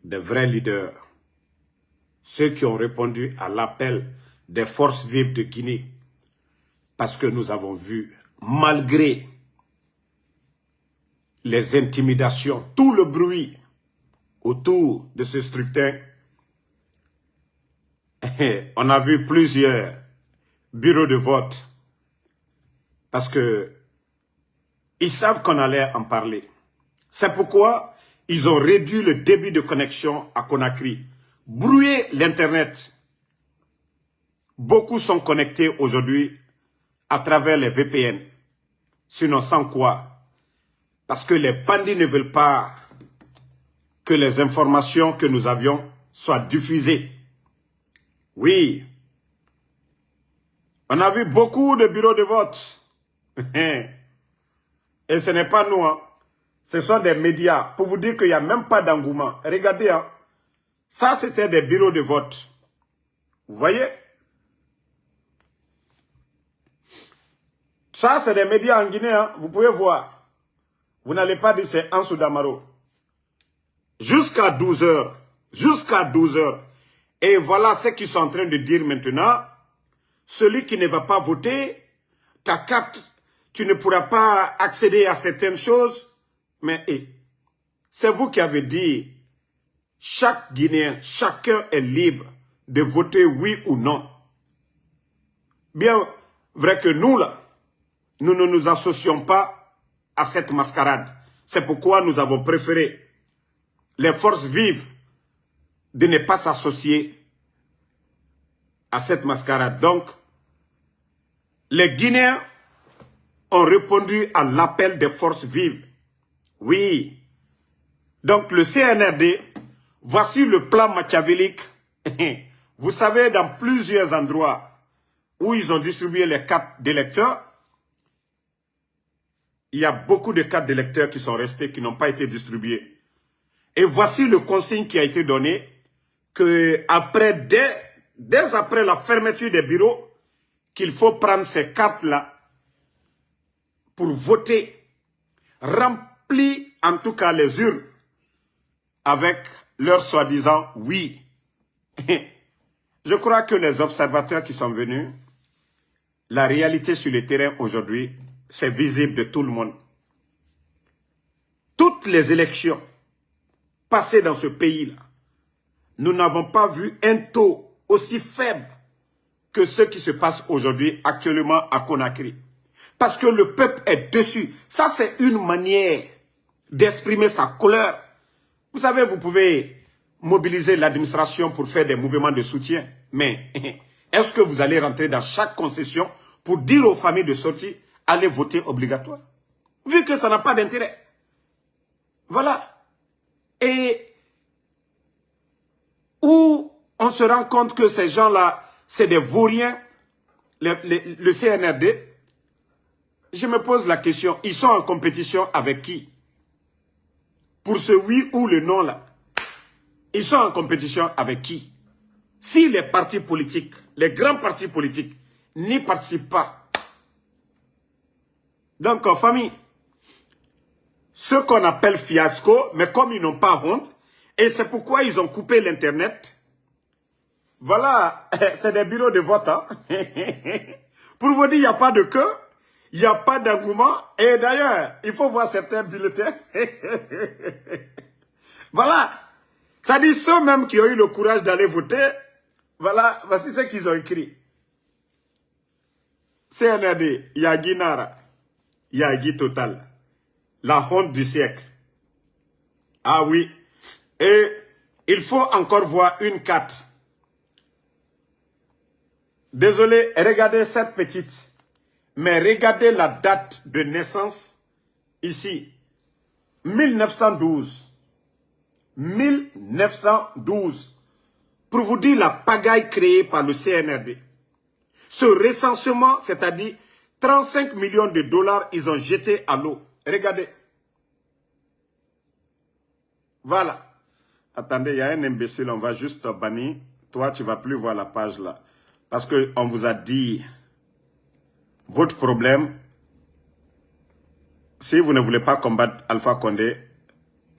des vrais leaders, ceux qui ont répondu à l'appel des forces vives de Guinée, parce que nous avons vu, malgré les intimidations, tout le bruit autour de ce scrutin, on a vu plusieurs bureaux de vote, parce que ils savent qu'on allait en parler. C'est pourquoi ils ont réduit le débit de connexion à Conakry, brouillé l'Internet. Beaucoup sont connectés aujourd'hui à travers les VPN. Sinon, sans quoi? Parce que les bandits ne veulent pas que les informations que nous avions soient diffusées. Oui. On a vu beaucoup de bureaux de vote. Et ce n'est pas nous, hein. Ce sont des médias pour vous dire qu'il n'y a même pas d'engouement. Regardez, hein. Ça c'était des bureaux de vote. Vous voyez? Ça c'est des médias en Guinée, hein. Vous pouvez voir. Vous n'allez pas dire c'est Ansou Damaro. Jusqu'à 12 heures. Jusqu'à 12 heures. Et voilà ce qu'ils sont en train de dire maintenant. Celui qui ne va pas voter, ta carte, tu ne pourras pas accéder à certaines choses. Mais c'est vous qui avez dit, chaque Guinéen, chacun est libre de voter oui ou non. Bien vrai que nous, là, nous ne nous associons pas à cette mascarade. C'est pourquoi nous avons préféré les forces vives de ne pas s'associer à cette mascarade. Donc, les Guinéens ont répondu à l'appel des forces vives. Oui. Donc, le CNRD, voici le plan machiavélique. Vous savez, dans plusieurs endroits où ils ont distribué les cartes d'électeurs, il y a beaucoup de cartes d'électeurs qui sont restées, qui n'ont pas été distribuées. Et voici le consigne qui a été donné, que dès après la fermeture des bureaux, qu'il faut prendre ces cartes-là pour voter, remplir en tout cas les urnes avec leur soi-disant oui. Je crois que les observateurs qui sont venus, la réalité sur le terrain aujourd'hui, c'est visible de tout le monde. Toutes les élections passées dans ce pays-là, nous n'avons pas vu un taux aussi faible que ce qui se passe aujourd'hui actuellement à Conakry. Parce que le peuple est dessus. Ça, c'est une manière d'exprimer sa colère. Vous savez, vous pouvez mobiliser l'administration pour faire des mouvements de soutien. Mais est-ce que vous allez rentrer dans chaque concession pour dire aux familles de sortie, allez voter obligatoire? Vu que ça n'a pas d'intérêt. Voilà. Et où on se rend compte que ces gens-là, c'est des vauriens, le CNRD, je me pose la question, ils sont en compétition avec qui? Pour ce oui ou le non là, ils sont en compétition avec qui? Si les partis politiques, les grands partis politiques, n'y participent pas. Donc, en famille, ce qu'on appelle fiasco, mais comme ils n'ont pas honte, et c'est pourquoi ils ont coupé l'Internet, voilà, c'est des bureaux de vote. Hein? Pour vous dire, il n'y a pas de queue, il n'y a pas d'engouement, et d'ailleurs, il faut voir certains bulletins. Voilà, ça dit ceux-mêmes qui ont eu le courage d'aller voter, voilà, voici ce qu'ils ont écrit. CNRD, Yagi Nara, Yagi Total, la honte du siècle. Ah oui, et il faut encore voir une carte. Désolé, regardez cette petite, mais regardez la date de naissance ici, 1912. 1912. Pour vous dire la pagaille créée par le CNRD. Ce recensement, c'est-à-dire 35 millions de dollars, ils ont jeté à l'eau. Regardez. Voilà. Attendez, il y a un imbécile, on va juste bannir. Toi, tu ne vas plus voir la page là. Parce qu'on vous a dit, votre problème, si vous ne voulez pas combattre Alpha Condé,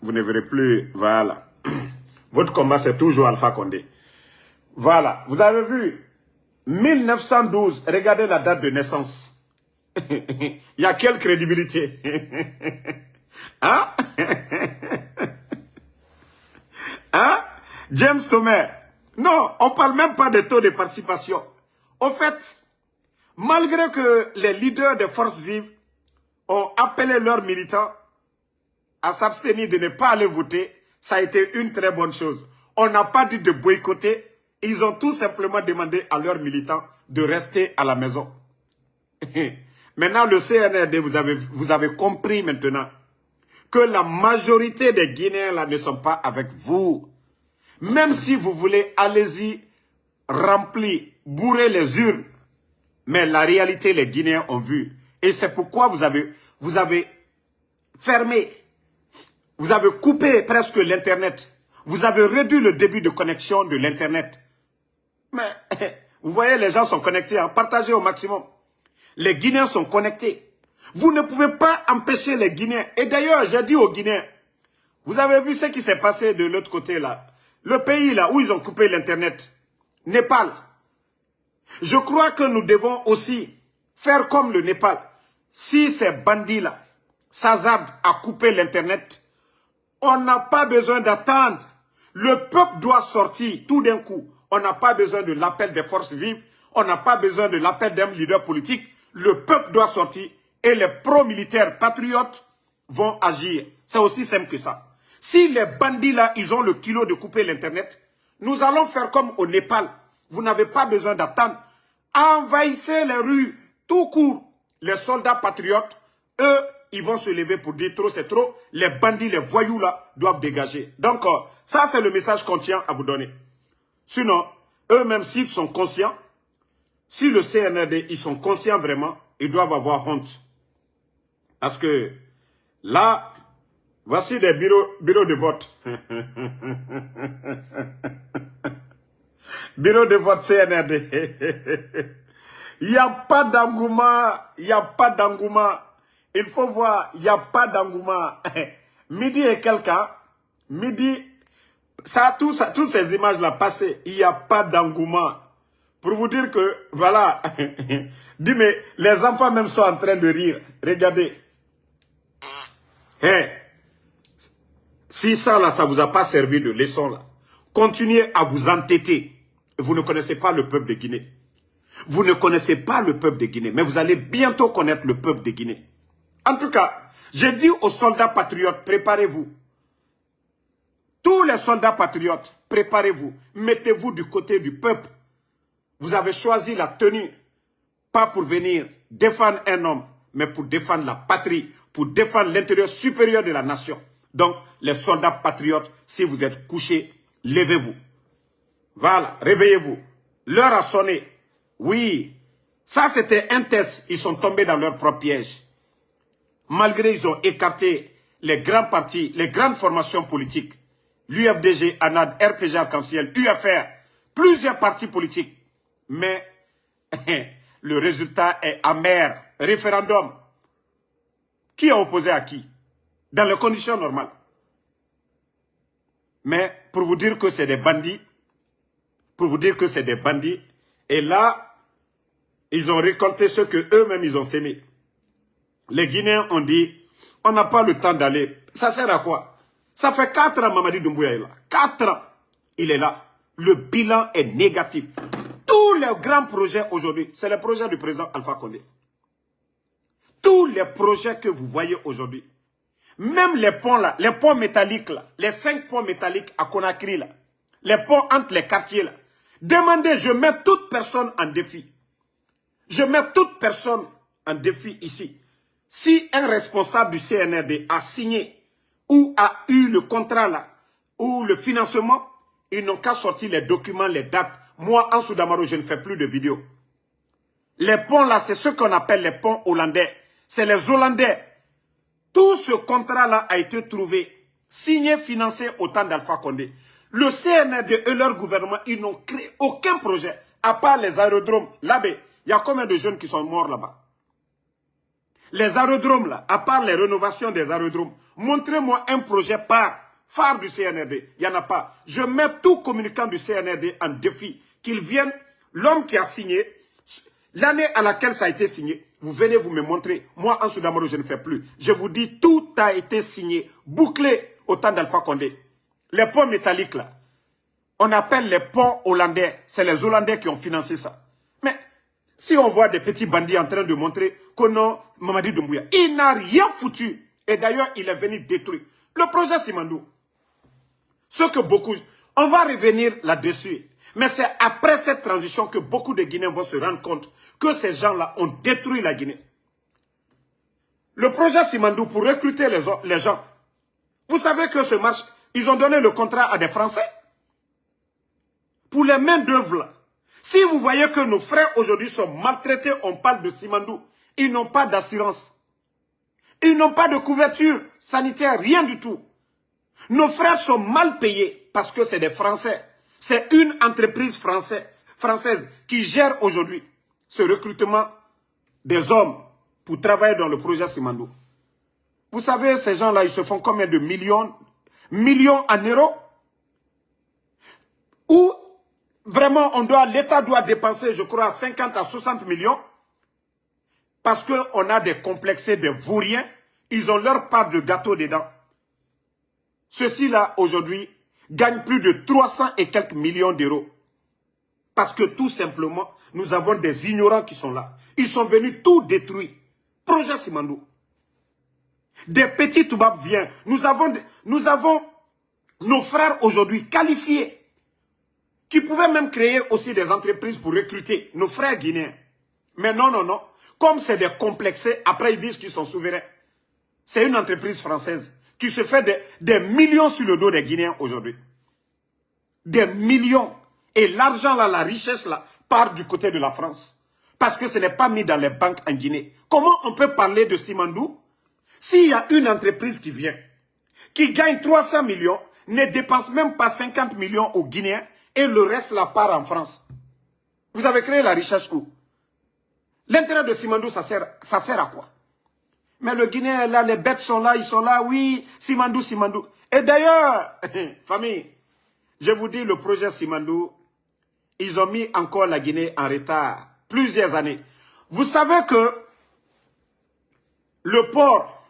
vous ne verrez plus, voilà. Votre combat, c'est toujours Alpha Condé. Voilà, vous avez vu, 1912, regardez la date de naissance. Il y a quelle crédibilité? Hein? Hein? James Thomas. Non, on ne parle même pas de taux de participation. Au fait, malgré que les leaders des forces vives ont appelé leurs militants à s'abstenir de ne pas aller voter, ça a été une très bonne chose. On n'a pas dit de boycotter. Ils ont tout simplement demandé à leurs militants de rester à la maison. Maintenant, le CNRD, vous avez compris maintenant que la majorité des Guinéens là ne sont pas avec vous. Même si vous voulez, allez-y, remplir, bourrer les urnes. Mais la réalité, les Guinéens ont vu. Et c'est pourquoi vous avez fermé, vous avez coupé presque l'Internet. Vous avez réduit le débit de connexion de l'Internet. Mais vous voyez, les gens sont connectés, hein, partagez au maximum. Les Guinéens sont connectés. Vous ne pouvez pas empêcher les Guinéens. Et d'ailleurs, j'ai dit aux Guinéens, vous avez vu ce qui s'est passé de l'autre côté là. Le pays là où ils ont coupé l'Internet. Népal. Je crois que nous devons aussi faire comme le Népal. Si ces bandits là s'hasardent à couper l'Internet, on n'a pas besoin d'attendre. Le peuple doit sortir tout d'un coup. On n'a pas besoin de l'appel des forces vives. On n'a pas besoin de l'appel d'un leader politique. Le peuple doit sortir et les pro-militaires patriotes vont agir. C'est aussi simple que ça. Si les bandits là, ils ont le kilo de couper l'Internet, nous allons faire comme au Népal. Vous n'avez pas besoin d'attendre. Envahissez les rues tout court. Les soldats patriotes, eux, ils vont se lever pour dire trop c'est trop. Les bandits, les voyous là, doivent dégager. Donc, ça c'est le message qu'on tient à vous donner. Sinon, eux-mêmes, s'ils sont conscients, si le CNRD, ils sont conscients vraiment, ils doivent avoir honte. Parce que là, voici des bureaux de vote. Bureau de vote CNRD. Il n'y a pas d'engouement. Il n'y a pas d'engouement. Il faut voir, il n'y a pas d'engouement. Midi et quelqu'un, midi, toutes ces images-là passées, il n'y a pas d'engouement. Pour vous dire que, voilà, dis mais les enfants même sont en train de rire. Regardez. Hey, si ça là, ça ne vous a pas servi de leçon là, continuez à vous entêter. Vous ne connaissez pas le peuple de Guinée. Vous ne connaissez pas le peuple de Guinée, mais vous allez bientôt connaître le peuple de Guinée. En tout cas, j'ai dit aux soldats patriotes, préparez-vous. Tous les soldats patriotes, préparez-vous. Mettez-vous du côté du peuple. Vous avez choisi la tenue, pas pour venir défendre un homme, mais pour défendre la patrie, pour défendre l'intérêt supérieur de la nation. Donc, les soldats patriotes, si vous êtes couchés, levez-vous. Voilà, réveillez-vous. L'heure a sonné. Oui, ça c'était un test. Ils sont tombés dans leur propre piège. Malgré ils ont écarté les grands partis, les grandes formations politiques, l'UFDG, ANAD, RPG Arc-en-Ciel, UFR, plusieurs partis politiques. Mais le résultat est amer. Référendum. Qui a opposé à qui? Dans les conditions normales. Mais pour vous dire que c'est des bandits, et là, ils ont récolté ce que eux-mêmes ils ont sémé. Les Guinéens ont dit, on n'a pas le temps d'aller. Ça sert à quoi? Ça fait 4 ans Mamadi Doumbouya est là. 4 ans, il est là. Le bilan est négatif. Tous les grands projets aujourd'hui, c'est le projet du président Alpha Condé. Tous les projets que vous voyez aujourd'hui, même les ponts là, les ponts métalliques là, les 5 ponts métalliques à Conakry là, les ponts entre les quartiers là, demandez, je mets toute personne en défi. Je mets toute personne en défi ici. Si un responsable du CNRD a signé ou a eu le contrat là, ou le financement, ils n'ont qu'à sortir les documents, les dates. Moi, en Soudamaro, je ne fais plus de vidéos. Les ponts là, c'est ce qu'on appelle les ponts hollandais. C'est les Hollandais. Tout ce contrat-là a été trouvé, signé, financé au temps d'Alpha Condé. Le CNRD et leur gouvernement, ils n'ont créé aucun projet, à part les aérodromes. Là-bas, il y a combien de jeunes qui sont morts là-bas? Les aérodromes, là, à part les rénovations des aérodromes, montrez-moi un projet par phare du CNRD. Il n'y en a pas. Je mets tout communicant du CNRD en défi. Qu'il vienne, l'homme qui a signé, l'année à laquelle ça a été signé, vous venez vous me montrer. Moi, Ansou Damaro, je ne fais plus. Je vous dis, tout a été signé, bouclé au temps d'Alpha Condé. Les ponts métalliques, là, on appelle les ponts hollandais. C'est les Hollandais qui ont financé ça. Mais si on voit des petits bandits en train de montrer qu'on a Mamadi Doumbouya, il n'a rien foutu. Et d'ailleurs, il est venu détruire. Le projet Simandou, ce que beaucoup... On va revenir là-dessus. Mais c'est après cette transition que beaucoup de Guinéens vont se rendre compte que ces gens-là ont détruit la Guinée. Le projet Simandou, pour recruter les gens, vous savez que ce marche, ils ont donné le contrat à des Français. Pour les mains d'œuvre. Si vous voyez que nos frères aujourd'hui sont maltraités, on parle de Simandou. Ils n'ont pas d'assurance. Ils n'ont pas de couverture sanitaire, rien du tout. Nos frères sont mal payés parce que c'est des Français. C'est une entreprise française qui gère aujourd'hui ce recrutement des hommes pour travailler dans le projet Simandou. Vous savez, ces gens-là, ils se font combien de millions en euros? Ou vraiment, l'État doit dépenser, je crois, 50 à 60 millions parce qu'on a des complexés, des vauriens. Ils ont leur part de gâteau dedans. Ceux-ci-là, aujourd'hui, gagnent plus de 300 et quelques millions d'euros. Parce que tout simplement, nous avons des ignorants qui sont là. Ils sont venus tout détruire. Projet Simandou. Des petits toubabs viennent. Nous avons nos frères aujourd'hui qualifiés qui pouvaient même créer aussi des entreprises pour recruter nos frères guinéens. Mais non, non, non. Comme c'est des complexés, après ils disent qu'ils sont souverains. C'est une entreprise française qui se fait des millions sur le dos des Guinéens aujourd'hui. Des millions. Et l'argent là, la richesse là, part du côté de la France. Parce que ce n'est pas mis dans les banques en Guinée. Comment on peut parler de Simandou s'il y a une entreprise qui vient, qui gagne 300 millions, ne dépense même pas 50 millions aux Guinéens et le reste la part en France? Vous avez créé la richesse où? L'intérêt de Simandou, ça sert à quoi? Mais le Guinéen, là, les bêtes sont là, ils sont là, oui, Simandou, Simandou. Et d'ailleurs, famille, je vous dis, le projet Simandou, ils ont mis encore la Guinée en retard plusieurs années. Vous savez que le port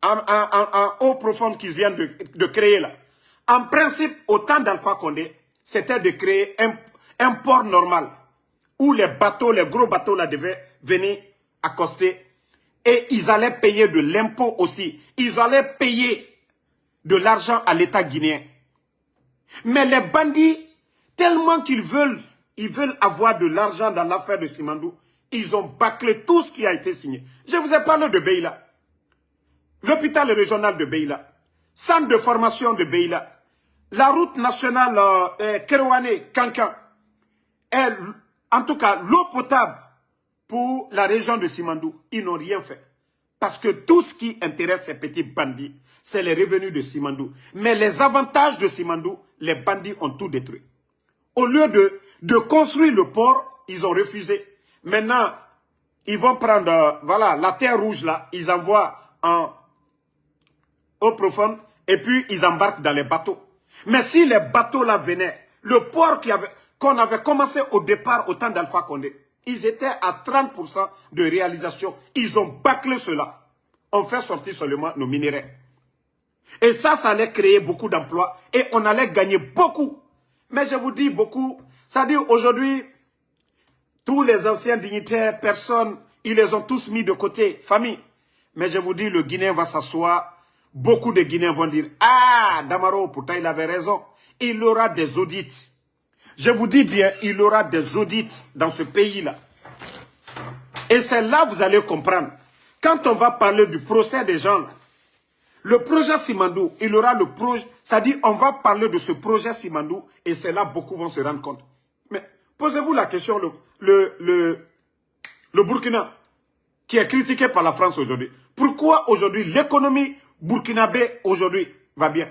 en eau profonde qu'ils viennent de créer là, en principe, au temps d'Alpha Condé, c'était de créer un port normal où les bateaux, les gros bateaux là devaient venir accoster. Et ils allaient payer de l'impôt aussi. Ils allaient payer de l'argent à l'État guinéen. Mais les bandits, tellement qu'ils veulent avoir de l'argent dans l'affaire de Simandou, ils ont bâclé tout ce qui a été signé. Je vous ai parlé de Beila. L'hôpital régional de Beila. Centre de formation de Beila. La route nationale Kerouané-Kankan. En tout cas, l'eau potable pour la région de Simandou, ils n'ont rien fait. Parce que tout ce qui intéresse ces petits bandits, c'est les revenus de Simandou. Mais les avantages de Simandou, les bandits ont tout détruit. Au lieu de construire le port, ils ont refusé. Maintenant, ils vont prendre, voilà, la terre rouge là, ils envoient en eau profonde et puis ils embarquent dans les bateaux. Mais si les bateaux là venaient, le port qu'on avait commencé au départ au temps d'Alpha Condé, ils étaient à 30% de réalisation. Ils ont bâclé cela. On fait sortir seulement nos minéraux. Et ça allait créer beaucoup d'emplois et on allait gagner beaucoup. Mais je vous dis beaucoup, c'est-à-dire aujourd'hui, tous les anciens dignitaires, personnes, ils les ont tous mis de côté, famille. Mais je vous dis, le Guinéen va s'asseoir. Beaucoup de Guinéens vont dire, ah, Damaro, pourtant il avait raison. Il aura des audits. Je vous dis bien, il aura des audits dans ce pays-là. Et c'est là que vous allez comprendre. Quand on va parler du procès des gens, là, le projet Simandou, il aura le projet, c'est-à-dire on va parler de ce projet Simandou et c'est là que beaucoup vont se rendre compte. Mais posez-vous la question, le Burkina, qui est critiqué par la France aujourd'hui. Pourquoi aujourd'hui l'économie burkinabé aujourd'hui va bien?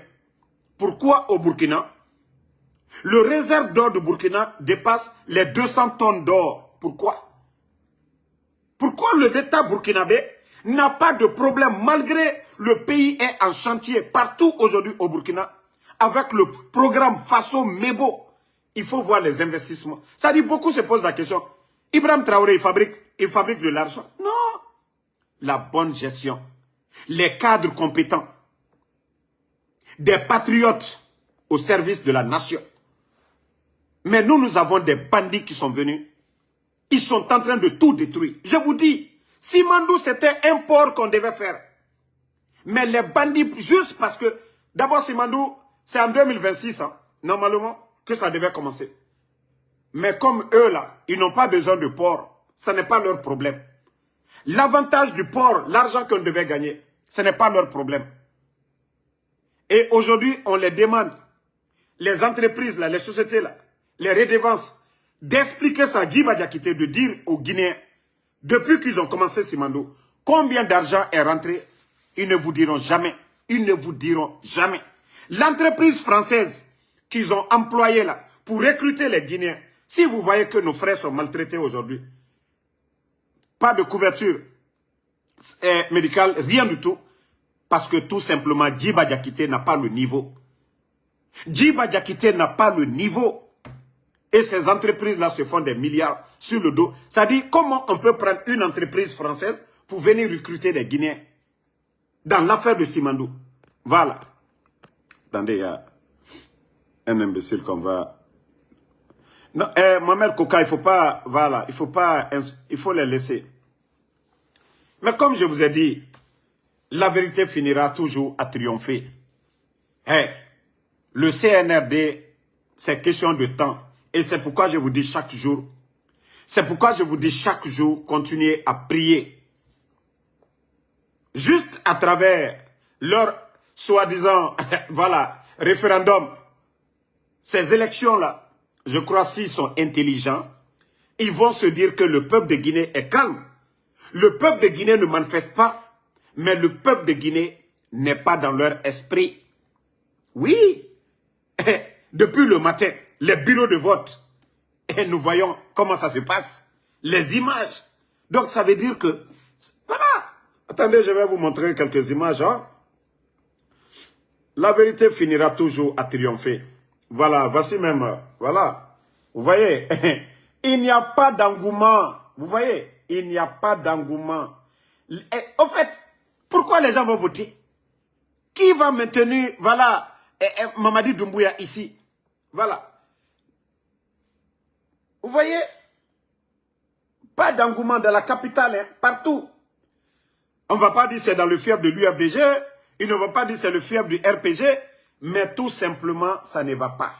Pourquoi au Burkina le réserve d'or de Burkina dépasse les 200 tonnes d'or? Pourquoi? Pourquoi l'État burkinabé n'a pas de problème malgré le pays est en chantier partout aujourd'hui au Burkina avec le programme Faso Mebo. Il faut voir les investissements. Ça dit, beaucoup se posent la question. Ibrahim Traoré, il fabrique de l'argent? Non. La bonne gestion. Les cadres compétents. Des patriotes au service de la nation. Mais nous avons des bandits qui sont venus. Ils sont en train de tout détruire. Je vous dis, Simandou, c'était un port qu'on devait faire. Mais les bandits, juste parce que, d'abord Simandou, c'est en 2026, hein, normalement, que ça devait commencer. Mais comme eux, là, ils n'ont pas besoin de port, ce n'est pas leur problème. L'avantage du port, l'argent qu'on devait gagner, ce n'est pas leur problème. Et aujourd'hui, on les demande, les entreprises, là, les sociétés, là, les redevances, d'expliquer ça à Djiba Diakité, de dire aux Guinéens, depuis qu'ils ont commencé Simandou, combien d'argent est rentré, ils ne vous diront jamais. Ils ne vous diront jamais. L'entreprise française qu'ils ont employée là, pour recruter les Guinéens, si vous voyez que nos frères sont maltraités aujourd'hui, pas de couverture médicale, rien du tout, parce que tout simplement, Djiba Diakité n'a pas le niveau. Djiba Diakité n'a pas le niveau. Et ces entreprises-là se font des milliards sur le dos. Ça dit, comment on peut prendre une entreprise française pour venir recruter des Guinéens? Dans l'affaire de Simandou. Voilà. Attendez, il y a un imbécile qu'on va... Non, Mohamed Koka, il faut pas... Voilà, il faut pas... Il faut les laisser. Mais comme je vous ai dit, la vérité finira toujours à triompher. Hey, le CNRD, c'est question de temps. Et c'est pourquoi je vous dis chaque jour, continuez à prier. Juste à travers leur soi-disant, voilà, référendum, ces élections-là, je crois s'ils sont intelligents, ils vont se dire que le peuple de Guinée est calme. Le peuple de Guinée ne manifeste pas, mais le peuple de Guinée n'est pas dans leur esprit. Oui, depuis le matin, les bureaux de vote, et nous voyons comment ça se passe, les images. Donc ça veut dire que, voilà, attendez, je vais vous montrer quelques images. Hein. La vérité finira toujours à triompher. Voilà, voici même, voilà. Vous voyez, il n'y a pas d'engouement. Vous voyez, il n'y a pas d'engouement. En fait, pourquoi les gens vont voter? Qui va maintenir, voilà, Mamadi Doumbouya ici? Voilà. Vous voyez? Pas d'engouement dans la capitale, hein, partout. On ne va pas dire c'est dans le fief de l'UFDG, ils ne vont pas dire c'est le fief du RPG, mais tout simplement, ça ne va pas.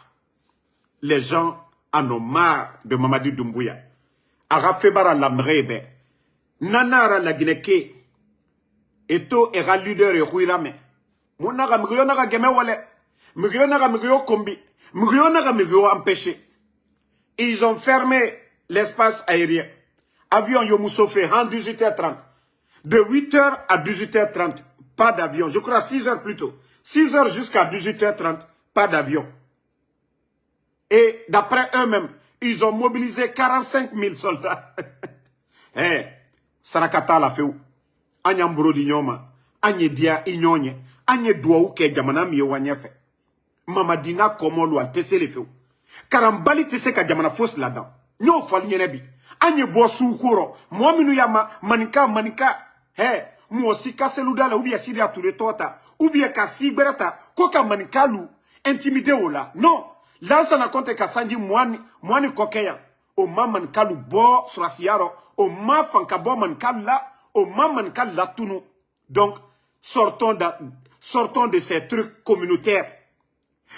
Les gens en ont marre de Mamadi Doumbouya. Arafebara Lamrebe, Nanara la Guinée, Eto era leader et Ruirame. Monaga Mugionara Gemewale, Mugionara Mugio Kombi, Mugionara Mugio empêché. Ils ont fermé l'espace aérien. Avion Yomoussofe en 18h30. De 8h à 18h30, pas d'avion. Je crois 6h plutôt. 6h jusqu'à 18h30, pas d'avion. Et d'après eux-mêmes, ils ont mobilisé 45 000 soldats. Eh, Sarakata la fait où? Anyambro di nyoma, anye dia inyonye, anye douaou ke jamana miye wanyefe. Mamadina komolo al tese le fait où? Karambali tese ka jamana fos là-dedans. Nyo fali nyenebi. Anye bo soukoro, mwaminu yama manika. Hey, moi aussi kaseluda la oubia sidi atule tota, oubia kasi berata, koka manikalu, intimidé ou là. Non, là ça n'a compte qu'à sanji mwani kokeya. O ma manikalu bo surasiaro, o ma fankabo manikalu la, o ma manikalu la tunu. Donc, sortons de ces trucs communautaires,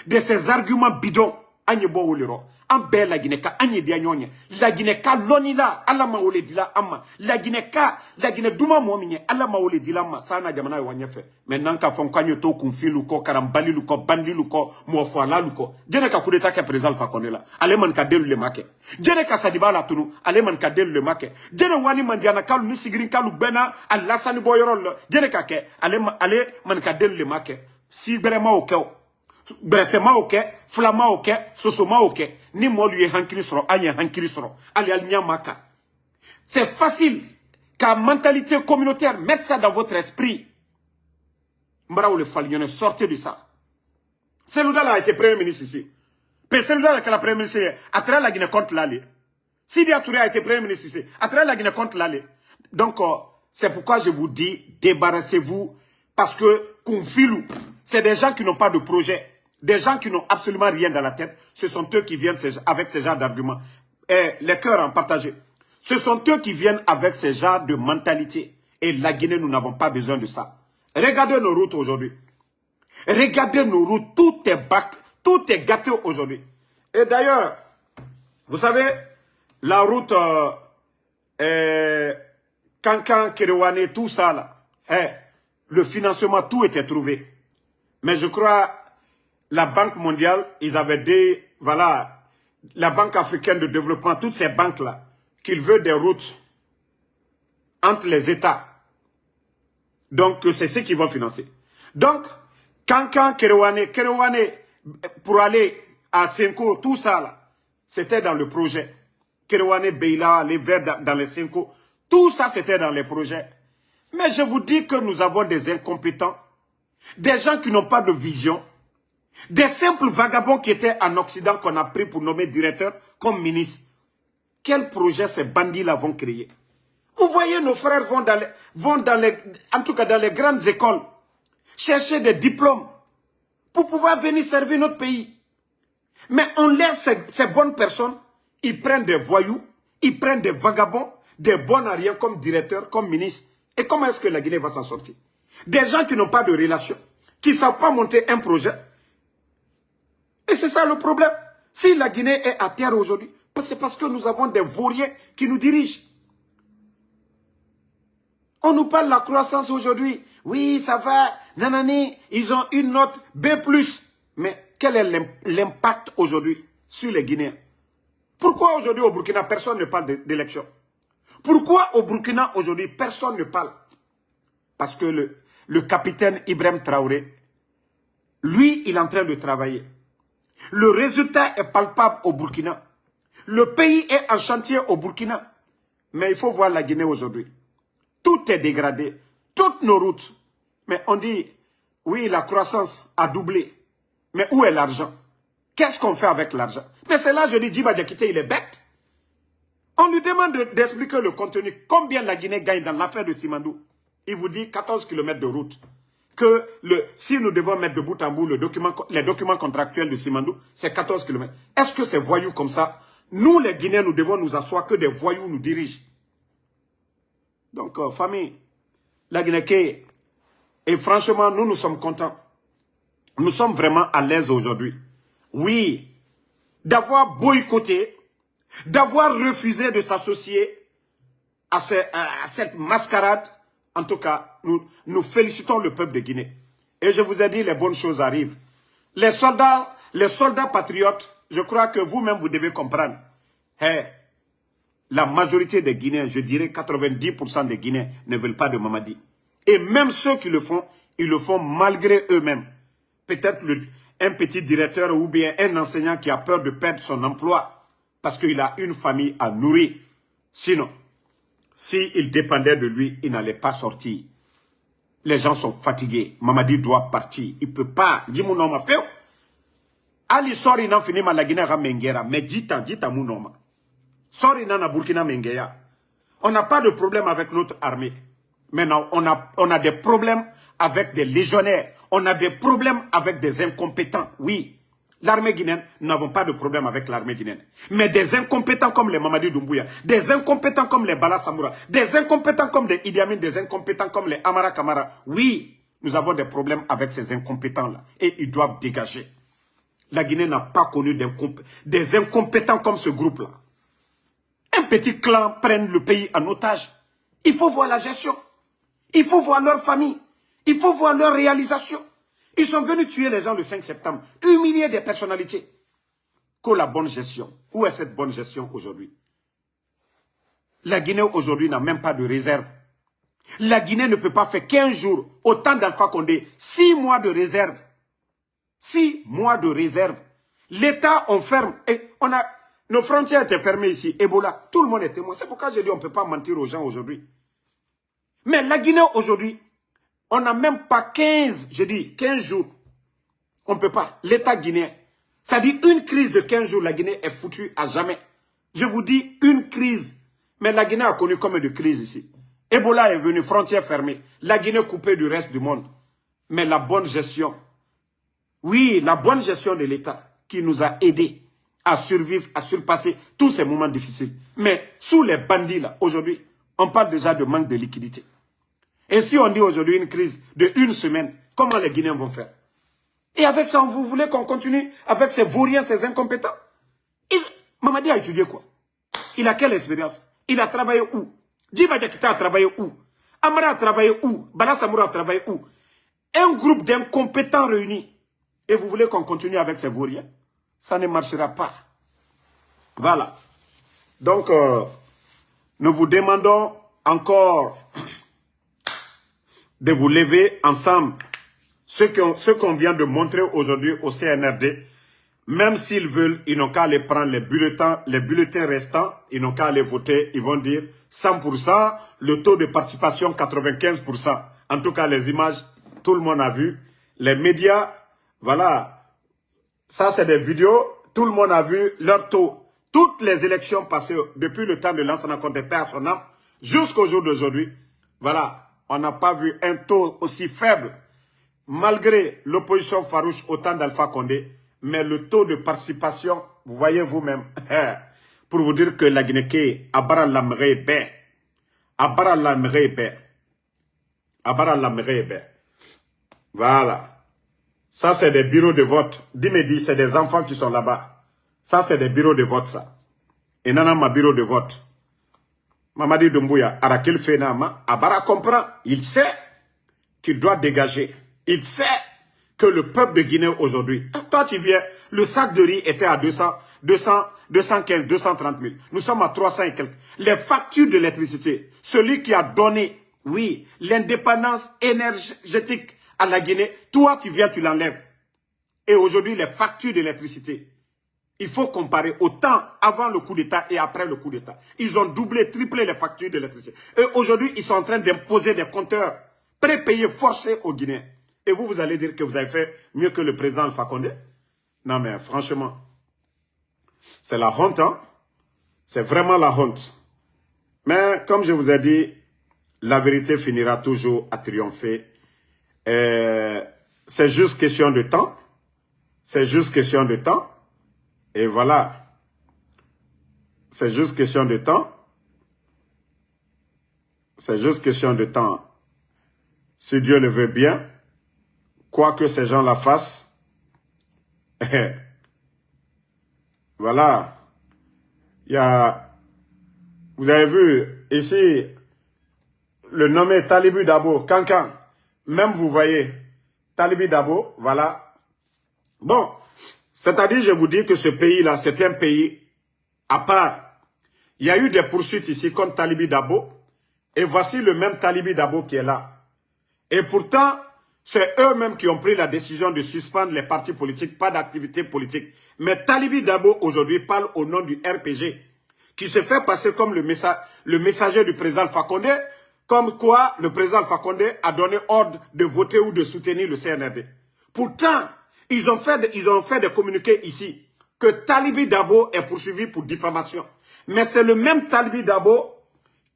de ces arguments bidons. Anye bo olero. Ambe la Guinée-Ka, anye dia nyonye. La Guinée-Ka lonila, ala ma ole dila amma. La Guinée-Ka, la Guinée duma mominye, ala ma ole dila amma. Sana jamana wanyefe. Maintenant ka fonkanyo to kumfi luko, karambali luko, bandi luko, muafala luko. Djene ka kudeta ke prezal fa konela. Ale man ka delu le make. Djene ka sadiba la tunu, ale man ka delu le make. Djene wani mandiana kalu ni sigrin kalu bena, ala sani boyorol. Djene ka ke, ale man ka delu le make. Si brema o keo. Bresema oke, flama oke, sosoma oke, ni mo lui hankiri soro, anye hankiri soro, ali maka. C'est facile qu'à mentalité communautaire, mettre ça dans votre esprit. Mbara ou le Falignone, sortez de ça. Selouda a été Premier ministre ici. Mais Selouda a été la Premier ministre à travers la Guinée contre l'Ali. Sidi Touré a été Premier ministre ici, à travers la Guinée contre l'Ali. Donc, c'est pourquoi je vous dis, débarrassez-vous, parce que Koumfilou, c'est des gens qui n'ont pas de projet, des gens qui n'ont absolument rien dans la tête. Ce sont eux qui viennent avec ce genre d'arguments. Et les cœurs en partagé. Ce sont eux qui viennent avec ce genre de mentalité. Et la Guinée, nous n'avons pas besoin de ça. Regardez nos routes aujourd'hui. Regardez nos routes, tout est gâté aujourd'hui. Et d'ailleurs, vous savez, la route Kankan, Kerewane, tout ça là, le financement, tout était trouvé. Mais je crois, la Banque mondiale, ils avaient dit, voilà, la Banque africaine de développement, toutes ces banques-là, qu'ils veulent des routes entre les États. Donc, c'est ce qu'ils vont financer. Donc, Kankan, Kerewane, pour aller à Senko, tout ça là, c'était dans le projet. Kerewane, Beila, les Verts dans les Senko, tout ça c'était dans les projets. Mais je vous dis que nous avons des incompétents, des gens qui n'ont pas de vision, des simples vagabonds qui étaient en Occident qu'on a pris pour nommer directeur comme ministre. Quel projet ces bandits-là vont créer? Vous voyez, nos frères vont en tout cas dans les grandes écoles, chercher des diplômes pour pouvoir venir servir notre pays. Mais on laisse ces bonnes personnes, ils prennent des voyous, ils prennent des vagabonds, des bons à rien comme directeur, comme ministre. Et comment est-ce que la Guinée va s'en sortir? Des gens qui n'ont pas de relation, qui ne savent pas monter un projet. Et c'est ça le problème. Si la Guinée est à terre aujourd'hui, c'est parce que nous avons des vauriens qui nous dirigent. On nous parle de la croissance aujourd'hui. Oui, ça va, nanani, ils ont une note B+. Mais quel est l'impact aujourd'hui sur les Guinéens? Pourquoi aujourd'hui au Burkina, personne ne parle d'élection? Pourquoi au Burkina aujourd'hui, personne ne parle? Parce que le capitaine Ibrahim Traoré, lui, il est en train de travailler. Le résultat est palpable au Burkina. Le pays est en chantier au Burkina. Mais il faut voir la Guinée aujourd'hui. Tout est dégradé. Toutes nos routes. Mais on dit, oui, la croissance a doublé. Mais où est l'argent? Qu'est-ce qu'on fait avec l'argent? Mais c'est là, je dis, Djiba Diakité, il est bête. On lui demande d'expliquer le contenu. Combien la Guinée gagne dans l'affaire de Simandou? Il vous dit 14 km de route. Que si nous devons mettre de bout en bout les documents contractuels de Simandou, c'est 14 km. Est-ce que c'est voyous comme ça? Nous, les Guinéens, nous devons nous asseoir que des voyous nous dirigent. Donc, famille, la Guinée, et franchement, nous sommes contents. Nous sommes vraiment à l'aise aujourd'hui. Oui, d'avoir boycotté, d'avoir refusé de s'associer à cette mascarade. En tout cas, nous félicitons le peuple de Guinée. Et je vous ai dit, les bonnes choses arrivent. Les soldats patriotes, je crois que vous-même, vous devez comprendre. La majorité des Guinéens, je dirais 90% des Guinéens ne veulent pas de Mamadi. Et même ceux qui le font, ils le font malgré eux-mêmes. Peut-être un petit directeur ou bien un enseignant qui a peur de perdre son emploi parce qu'il a une famille à nourrir. Sinon, s'il dépendait de lui, il n'allait pas sortir. Les gens sont fatigués. Mamadi doit partir. Il ne peut pas. Dis mon nom, fait. Ali sori n'en finit ma la Guinée Mengera. Mais dis mon nom. Sori n'en a Burkina Mengeya. On n'a pas de problème avec notre armée. Maintenant, on a des problèmes avec des légionnaires. On a des problèmes avec des incompétents. Oui, l'armée guinéenne, nous n'avons pas de problème avec l'armée guinéenne. Mais des incompétents comme les Mamadi Doumbouya, des incompétents comme les Bala Samoura, des incompétents comme des Idi Amin, des incompétents comme les Amara Kamara. Oui, nous avons des problèmes avec ces incompétents-là. Et ils doivent dégager. La Guinée n'a pas connu des incompétents comme ce groupe-là. Un petit clan prenne le pays en otage. Il faut voir la gestion. Il faut voir leur famille. Il faut voir leur réalisation. Ils sont venus tuer les gens le 5 septembre. Humilier des personnalités. Que la bonne gestion. Où est cette bonne gestion aujourd'hui? La Guinée aujourd'hui n'a même pas de réserve. La Guinée ne peut pas faire 15 jours. Autant d'Alpha Condé. 6 mois de réserve. 6 mois de réserve. L'État, on ferme. Et nos frontières étaient fermées ici. Ebola. Tout le monde est témoin. C'est pourquoi je dis on ne peut pas mentir aux gens aujourd'hui. Mais la Guinée aujourd'hui, On n'a même pas 15, je dis 15 jours. On ne peut pas. L'État guinéen. Ça dit une crise de 15 jours, la Guinée est foutue à jamais. Je vous dis une crise. Mais la Guinée a connu combien de crises ici? Ebola est venu, frontières fermées. La Guinée coupée du reste du monde. Mais la bonne gestion. Oui, la bonne gestion de l'État qui nous a aidés à survivre, à surpasser tous ces moments difficiles. Mais sous les bandits là, aujourd'hui, on parle déjà de manque de liquidité. Et si on dit aujourd'hui une crise de une semaine, comment les Guinéens vont faire? Et avec ça, vous voulez qu'on continue avec ces vauriens, ces incompétents? Mamadi a étudié quoi? Il a quelle expérience? Il a travaillé où? Djiba Diakité a travaillé où? Amara a travaillé où? Bala Samoura a travaillé où? Un groupe d'incompétents réunis. Et vous voulez qu'on continue avec ces vauriens? Ça ne marchera pas. Voilà. Donc, nous vous demandons encore de vous lever ensemble. Ce qu'on vient de montrer aujourd'hui au CNRD, même s'ils veulent, ils n'ont qu'à aller prendre les bulletins restants, ils n'ont qu'à aller voter, ils vont dire 100%, le taux de participation 95%. En tout cas, les images, tout le monde a vu. Les médias, voilà, ça c'est des vidéos, tout le monde a vu leur taux. Toutes les élections passées depuis le temps de Lansana Conté, paix à son âme, jusqu'au jour d'aujourd'hui, voilà, on n'a pas vu un taux aussi faible, malgré l'opposition farouche au temps d'Alpha Condé, mais le taux de participation, vous voyez vous-même, pour vous dire que la Guinée, Abara Lamre Bé, Abara Lamre Bé, Abara Lamre Bé. Voilà. Ça, c'est des bureaux de vote. Dimedi, c'est des enfants qui sont là-bas. Ça, c'est des bureaux de vote, ça. Et nana ma bureau de vote. Mamadi Doumbouya, Arakil Fenama, Abara comprend. Il sait qu'il doit dégager. Il sait que le peuple de Guinée aujourd'hui, toi tu viens, le sac de riz était à 215, 230 000. Nous sommes à 300 et quelques. Les factures d'électricité, celui qui a donné, oui, l'indépendance énergétique à la Guinée, toi tu viens, tu l'enlèves. Et aujourd'hui, les factures d'électricité, il faut comparer au temps avant le coup d'État et après le coup d'État. Ils ont doublé, triplé les factures d'électricité. Et aujourd'hui, ils sont en train d'imposer des compteurs prépayés forcés aux Guinéens. Et vous, vous allez dire que vous avez fait mieux que le président Alpha Condé? Non, mais franchement, c'est la honte, hein? C'est vraiment la honte. Mais comme je vous ai dit, la vérité finira toujours à triompher. C'est juste question de temps. C'est juste question de temps. Et voilà. C'est juste question de temps. C'est juste question de temps. Si Dieu le veut bien, quoi que ces gens la fassent, voilà. Il y a, vous avez vu ici, le nommé Talibou Dabo, Kankan. Même vous voyez, Talibou Dabo, voilà. Bon, c'est-à-dire, je vous dis que ce pays-là, c'est un pays à part. Il y a eu des poursuites ici contre Talibou Dabo. Et voici le même Talibou Dabo qui est là. Et pourtant, c'est eux-mêmes qui ont pris la décision de suspendre les partis politiques, pas d'activité politique. Mais Talibou Dabo, aujourd'hui, parle au nom du RPG, qui se fait passer comme le messager du président Alpha Condé, comme quoi le président Alpha Condé a donné ordre de voter ou de soutenir le CNRD. Pourtant, ils ont fait des communiqués ici, que Talibou Dabo est poursuivi pour diffamation. Mais c'est le même Talibou Dabo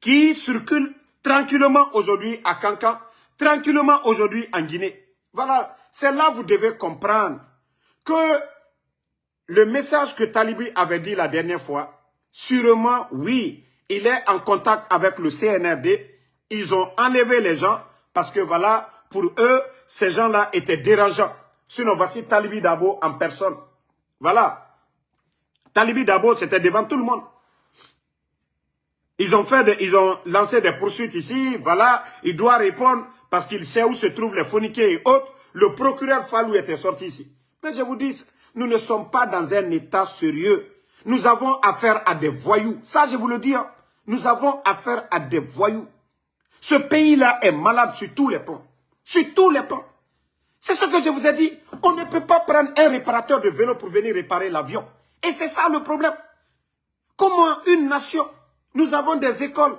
qui circule tranquillement aujourd'hui à Kankan, tranquillement aujourd'hui en Guinée. Voilà, c'est là que vous devez comprendre que le message que Talibou avait dit la dernière fois, sûrement, oui, il est en contact avec le CNRD. Ils ont enlevé les gens parce que voilà, pour eux, ces gens-là étaient dérangeants. Sinon, voici Talibou Dabo en personne. Voilà. Talibou Dabo, c'était devant tout le monde. Ils ont lancé des poursuites ici, voilà, il doit répondre parce qu'il sait où se trouvent les phoniqués et autres. Le procureur Fallou était sorti ici. Mais je vous dis, nous ne sommes pas dans un état sérieux. Nous avons affaire à des voyous. Ça, je vous le dis, hein. Nous avons affaire à des voyous. Ce pays-là est malade sur tous les plans. Sur tous les plans. C'est ce que je vous ai dit. On ne peut pas prendre un réparateur de vélo pour venir réparer l'avion. Et c'est ça le problème. Comment une nation... Nous avons des écoles.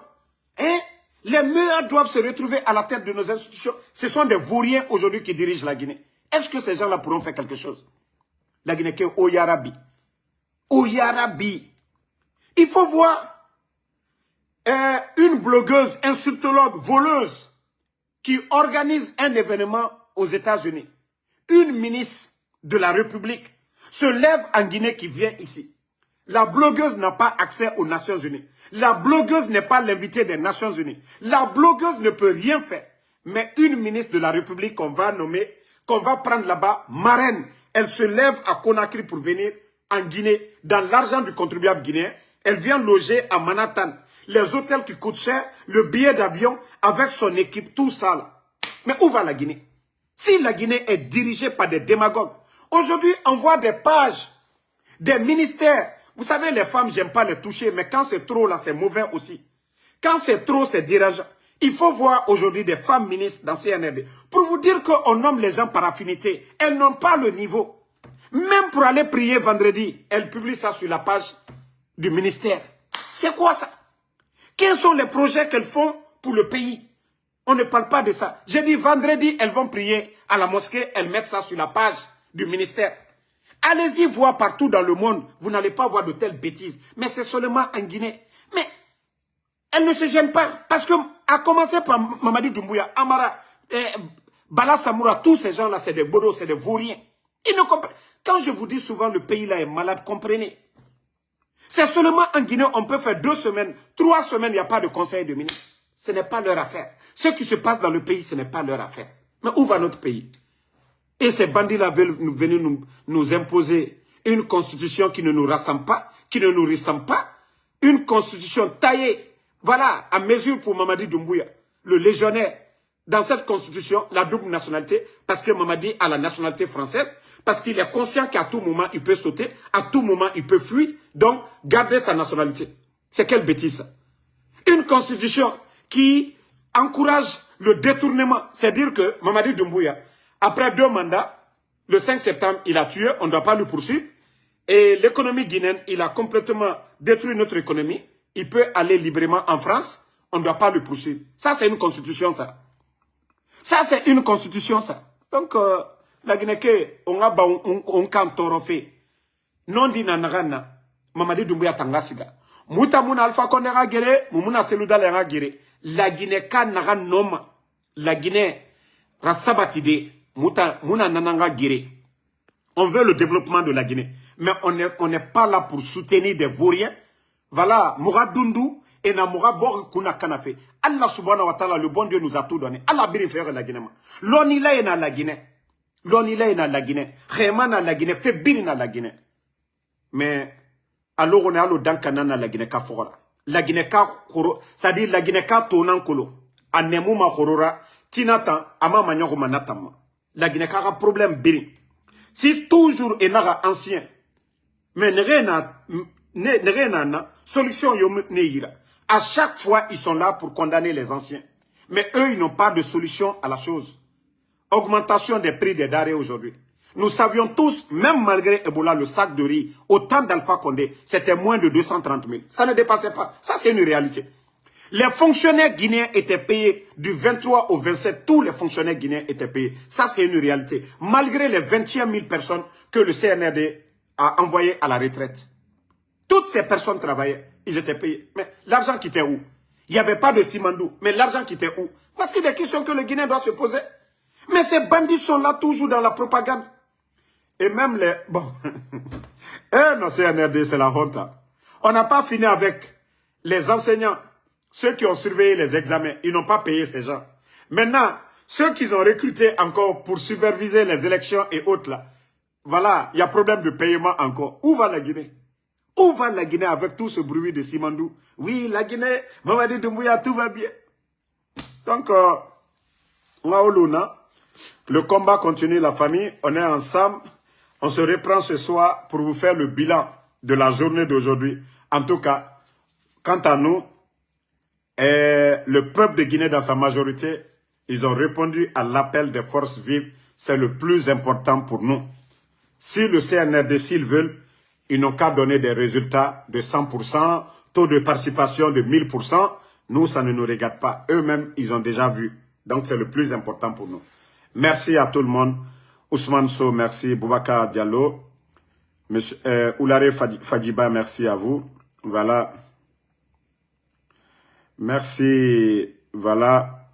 Hein? Les meilleurs doivent se retrouver à la tête de nos institutions. Ce sont des vauriens aujourd'hui qui dirigent la Guinée. Est-ce que ces gens-là pourront faire quelque chose? La Guinée qui est au Yarabi. Au Yarabi. Il faut voir une blogueuse, insultologue, voleuse qui organise un événement aux États-Unis. Une ministre de la République se lève en Guinée qui vient ici. La blogueuse n'a pas accès aux Nations Unies. La blogueuse n'est pas l'invitée des Nations Unies. La blogueuse ne peut rien faire. Mais une ministre de la République qu'on va nommer, qu'on va prendre là-bas, marraine, elle se lève à Conakry pour venir en Guinée, dans l'argent du contribuable guinéen. Elle vient loger à Manhattan. Les hôtels qui coûtent cher, le billet d'avion avec son équipe, tout ça là. Mais où va la Guinée? Si la Guinée est dirigée par des démagogues, aujourd'hui on voit des pages, des ministères. Vous savez, les femmes, j'aime pas les toucher, mais quand c'est trop là, c'est mauvais aussi. Quand c'est trop, c'est dérangeant. Il faut voir aujourd'hui des femmes ministres dans CNRD. Pour vous dire qu'on nomme les gens par affinité. Elles n'ont pas le niveau. Même pour aller prier vendredi, elles publient ça sur la page du ministère. C'est quoi ça? Quels sont les projets qu'elles font pour le pays? On ne parle pas de ça. J'ai dit vendredi, elles vont prier à la mosquée, elles mettent ça sur la page du ministère. Allez-y voir partout dans le monde, vous n'allez pas voir de telles bêtises. Mais c'est seulement en Guinée. Mais elle ne se gêne pas. Parce que, à commencer par Mamadi Doumbouya, Amara, Bala Samoura, tous ces gens-là, c'est des bodos, c'est des vauriens. Ils ne comprennent. Quand je vous dis souvent le pays là est malade, comprenez. C'est seulement en Guinée, on peut faire 2 semaines, 3 semaines, il n'y a pas de conseil de ministre. Ce n'est pas leur affaire. Ce qui se passe dans le pays, ce n'est pas leur affaire. Mais où va notre pays? Et ces bandits-là veulent venir nous imposer une constitution qui ne nous rassemble pas, qui ne nous ressemble pas, une constitution taillée, voilà, à mesure pour Mamadi Doumbouya, le légionnaire. Dans cette constitution, la double nationalité, parce que Mamadi a la nationalité française, parce qu'il est conscient qu'à tout moment, il peut sauter, à tout moment, il peut fuir, donc garder sa nationalité. C'est quelle bêtise ça? Une constitution qui encourage le détournement, c'est-à-dire que Mamadi Doumbouya, après 2 mandats, le 5 septembre, il a tué, on ne doit pas le poursuivre. Et l'économie guinéenne, il a complètement détruit notre économie. Il peut aller librement en France, on ne doit pas le poursuivre. Ça, c'est une constitution, ça. Ça, c'est une constitution, ça. Donc, la Guinée, on a un cantorofé. Non dit nanagana, Mamadi Doumbouya Tangasiga. Mouta mouna Alpha Condé a guéré, mouna Selouda a guéré. La Guinée, kan naga noma. La Guinée, rasabatide. Mouna nananga guéré. On veut le développement de la Guinée. Mais on n'est pas là pour soutenir des vauriens. Voilà, Moura Dundu et Namoura Bor Kuna Kanafe. Allah subhanahu wa ta'ala, le bon Dieu nous a tout donné. Allah birin faire la Guinée. L'onila est dans la Guinée. L'onila est dans la Guinée. Khayman dans la Guinée. Fait birin dans la Guinée. Mais, alors on est allé dans Kanan dans la Guinée Kafora. La Guinée Kafora, c'est-à-dire la Guinée Katonan Kolo. Anemouma Khorora, Tinatan, Ama Manyon Manatama. La Guinée a un problème birin. Si toujours il y a un ancien, mais ne rien n'a solution neira. À chaque fois, ils sont là pour condamner les anciens. Mais eux, ils n'ont pas de solution à la chose. Augmentation des prix des denrées aujourd'hui. Nous savions tous, même malgré Ebola, le sac de riz, au temps d'Alpha Condé, c'était moins de 230 000. Ça ne dépassait pas. Ça, c'est une réalité. Les fonctionnaires guinéens étaient payés du 23 au 27. Tous les fonctionnaires guinéens étaient payés. Ça, c'est une réalité. Malgré les 21 000 personnes que le CNRD a envoyées à la retraite. Toutes ces personnes travaillaient. Ils étaient payés. Mais l'argent quittait où? Il n'y avait pas de Simandou. Mais l'argent quittait où? Voici des questions que le Guinéen doit se poser. Mais ces bandits sont là toujours dans la propagande. Et même les... Bon. Non, CNRD, c'est la honte. On n'a pas fini avec les enseignants. Ceux qui ont surveillé les examens, ils n'ont pas payé ces gens. Maintenant, ceux qu'ils ont recrutés encore pour superviser les élections et autres là, voilà, il y a problème de paiement encore. Où va la Guinée? Où va la Guinée avec tout ce bruit de Simandou? Oui, la Guinée, Mamadi Doumbouya, tout va bien. Donc, le combat continue, la famille, on est ensemble. On se reprend ce soir pour vous faire le bilan de la journée d'aujourd'hui. En tout cas, quant à nous, le peuple de Guinée dans sa majorité, ils ont répondu à l'appel des forces vives. C'est le plus important pour nous. Si le CNRD, s'ils veulent, ils n'ont qu'à donner des résultats de 100%, taux de participation de 1000%. Nous, ça ne nous regarde pas. Eux-mêmes, ils ont déjà vu. Donc, c'est le plus important pour nous. Merci à tout le monde. Ousmane Sow, merci. Boubacar Diallo. Monsieur, Oulare Fadjiba, merci à vous. Voilà. Merci. Voilà.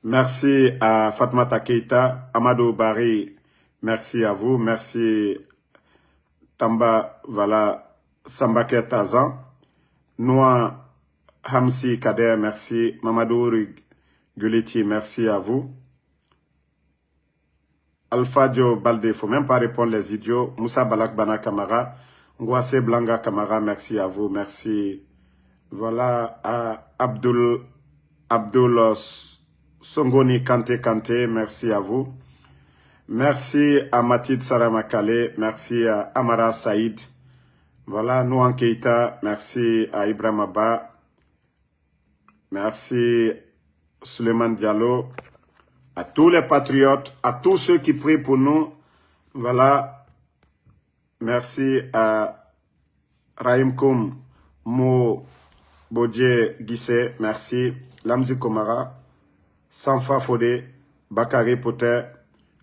Merci à Fatmata Keita. Amadou Bari, merci à vous. Merci Tamba, voilà. Sambake Tazan. Noa Hamsi Kader, merci. Mamadou Guleti, merci à vous. Alpha Dio Balde, il ne faut même pas répondre les idiots. Moussa Balak Bana Kamara. Ngwase Blanga Kamara, merci à vous. Merci. Voilà. Abdul Songoni Kante, merci à vous. Merci à Matid Saramakale. Merci à Amara Saïd. Voilà. Nouan Keita. Merci à Ibrahim Abba. Merci Suleiman Diallo. À tous les patriotes, à tous ceux qui prient pour nous. Voilà. Merci à Rahim Koum, Mo Bodje Gisse, merci. Lamzi Komara, Sanfa Fode, Bakari Poter,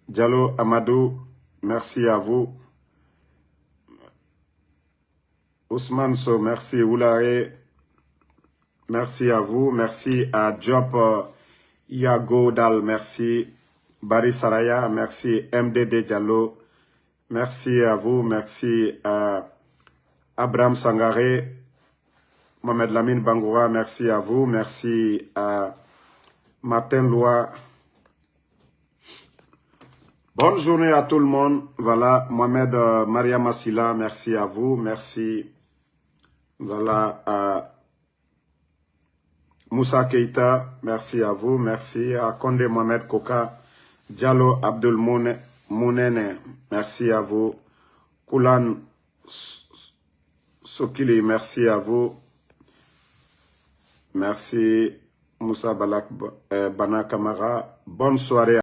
Diallo Amadou, merci à vous. Ousmane So, merci. Oulare, merci à vous. Merci à Diop Yago Dal, merci. Bari Saraya, merci. MDD Diallo, merci à vous. Merci à Abraham Sangaré, Mohamed Lamine Bangoura, merci à vous. Merci à Martin Loa. Bonne journée à tout le monde. Voilà, Mohamed Maria Massila, merci à vous. Merci. Voilà, à Moussa Keita, merci à vous. Merci à Kondé Mohamed Koka, Diallo Abdul Mounene, merci à vous. Koulan Sokili, merci à vous. Merci Moussa Balak Bana Kamara. Bonne soirée.